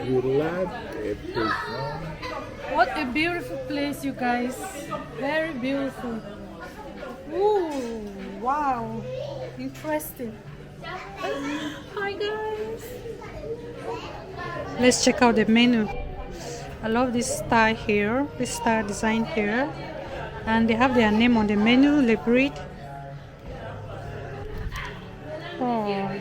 Relax a prison. What a beautiful place, you guys. Very beautiful. Ooh, wow. Interesting. Hi, guys. Let's check out the menu. I love this star here, this star design here. And they have their name on the menu, Le Brit. Oh.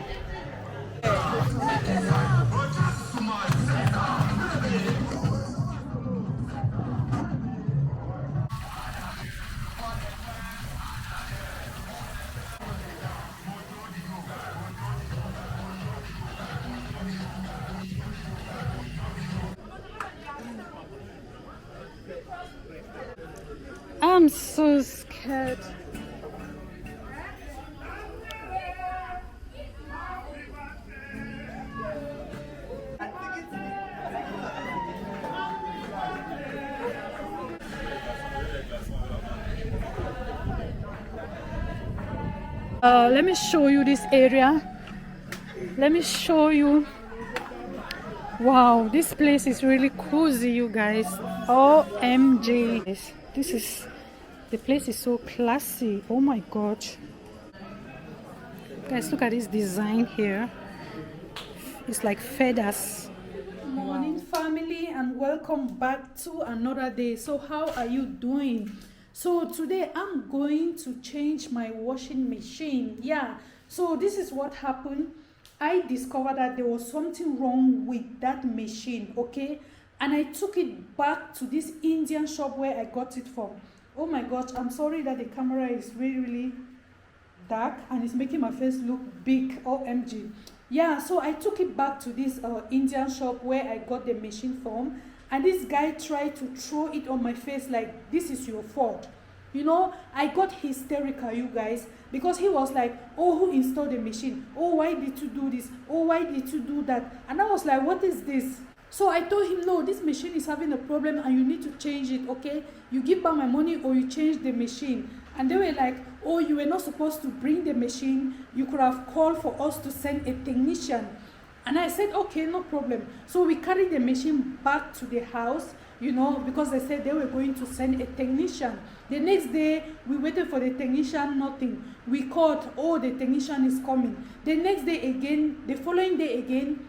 I'm so scared. Let me show you this area. Let me show you. Wow, this place is really cozy, you guys. OMG. This is, the place is so classy. Oh my god. Guys, look at this design here. It's like feathers. Good morning, family, and welcome back to another day. So how are you doing? So today I'm going to change my washing machine. Yeah, so this is what happened. I discovered that there was something wrong with that machine, okay? And I took it back to this Indian shop where I got it from. Oh my gosh, I'm sorry that the camera is really dark and it's making my face look big. OMG. Yeah, so I took it back to this Indian shop where I got the machine from, and this guy tried to throw it on my face like, this is your fault. You know, I got hysterical, you guys, because he was like, oh, who installed the machine? Oh, why did you do this? Oh, why did you do that? And I was like, what is this? So I told him, no, this machine is having a problem and you need to change it, okay? You give back my money or you change the machine. And they were like, oh, you were not supposed to bring the machine. You could have called for us to send a technician. And I said, okay, no problem. So we carried the machine back to the house, you know, because they said they were going to send a technician. The next day, we waited for the technician, nothing. We called, oh, the technician is coming. The next day again, the following day again,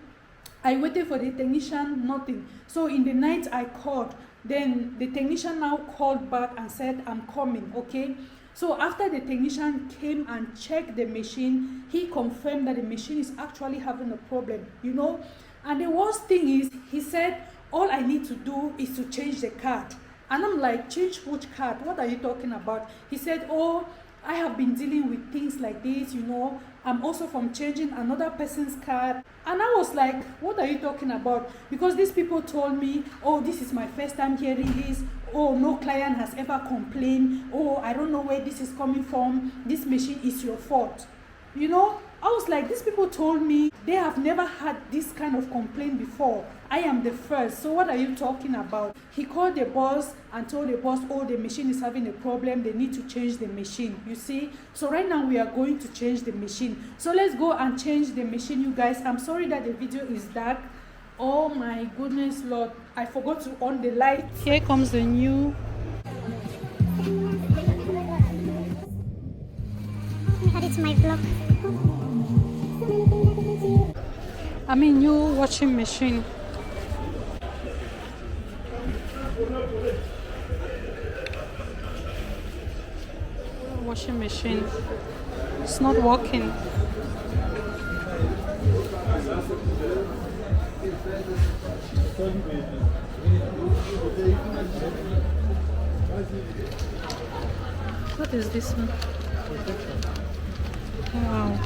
I waited for the technician, nothing. So in the night, I called. Then the technician now called back and said, I'm coming, okay? So after the technician came and checked the machine, he confirmed that the machine is actually having a problem, you know. And the worst thing is, he said, all I need to do is to change the card. And I'm like, change which card? What are you talking about? He said, oh, I have been dealing with things like this, you know. I'm also from changing another person's card. And I was like, what are you talking about? Because these people told me, oh, this is my first time hearing this. Oh, no client has ever complained. Oh, I don't know where this is coming from. This machine is your fault. You know, I was like, these people told me they have never had this kind of complaint before. I am the first. So what are you talking about? He called the boss and told the boss, oh, the machine is having a problem. They need to change the machine. You see? So right now we are going to change the machine. So let's go and change the machine, you guys. I'm sorry that the video is dark. Oh my goodness, Lord. I forgot to on the light. Here comes the new. Add it to my vlog. I mean, new washing machine. Washing machine. It's not working. What is this one? Wow.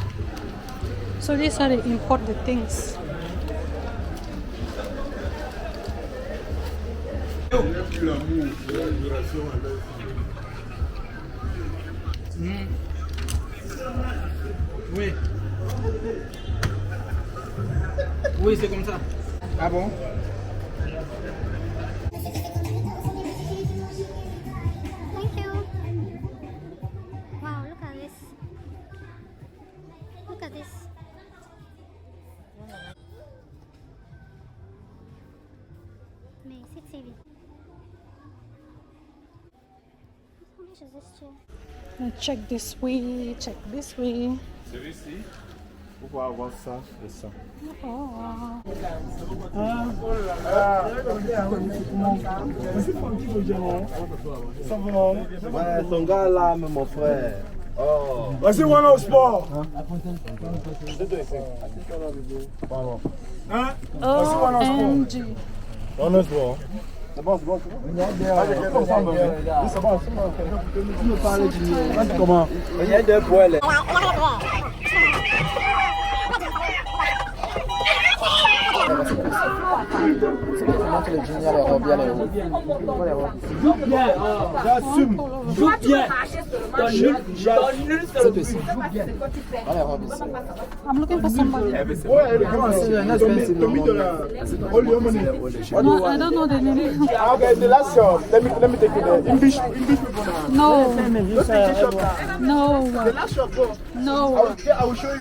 So these are the imported things. Oui. Oui, c'est comme ça. Ah bon? Thank you. Wow, look at this. Look at this. Mais c'est TV. How much is this chair? Check this way, check this way. Celui-ci, vous pouvez avoir ça et ça. Oh. Ouais, ton gars là, mais mon frère. Oh. Vas-y, One Out Sport. Pardon. Hein? Vas-y, One Out Sport. OMG. On est bon. C'est bon, c'est bon, c'est bon. Oui, c'est bon, c'est bon. Tu me parles du... Comment? Il y a deux poêles. J'assume. Joue bien. I'm looking for somebody. No, I don't know the name. Okay, the last shop. Let me take it there. English people now. No. The No. last shop, bro. No. I will show you.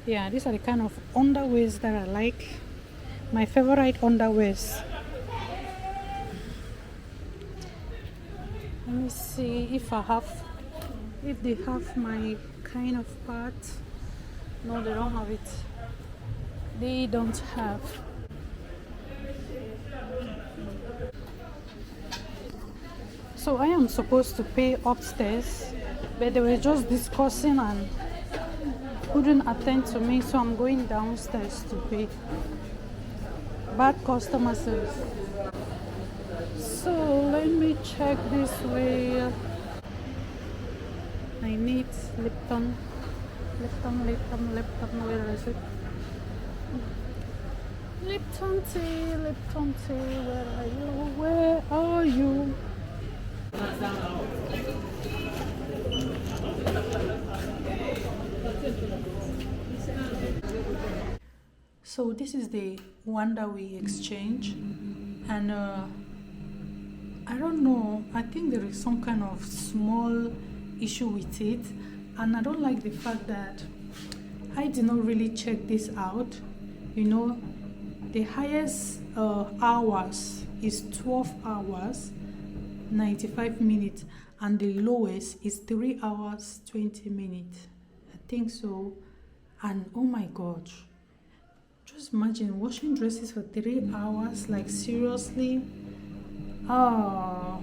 Yeah, these are the kind of underwears that I like. My favorite underwears. Let me see if they have my kind of part. No, they don't have it. They don't have. So I am supposed to pay upstairs, but they were just discussing and couldn't attend to me, so I'm going downstairs to pay. Bad customer service. So let me check this way. I need Lipton, where is it? Lipton tea, where are you? So this is the one that we exchange, and I don't know, I think there is some kind of small issue with it, and I don't like the fact that I did not really check this out. You know, the highest hours is 12 hours 95 minutes, and the lowest is 3 hours 20 minutes, I think so. And oh my gosh, just imagine washing dresses for 3 hours, like seriously. Oh,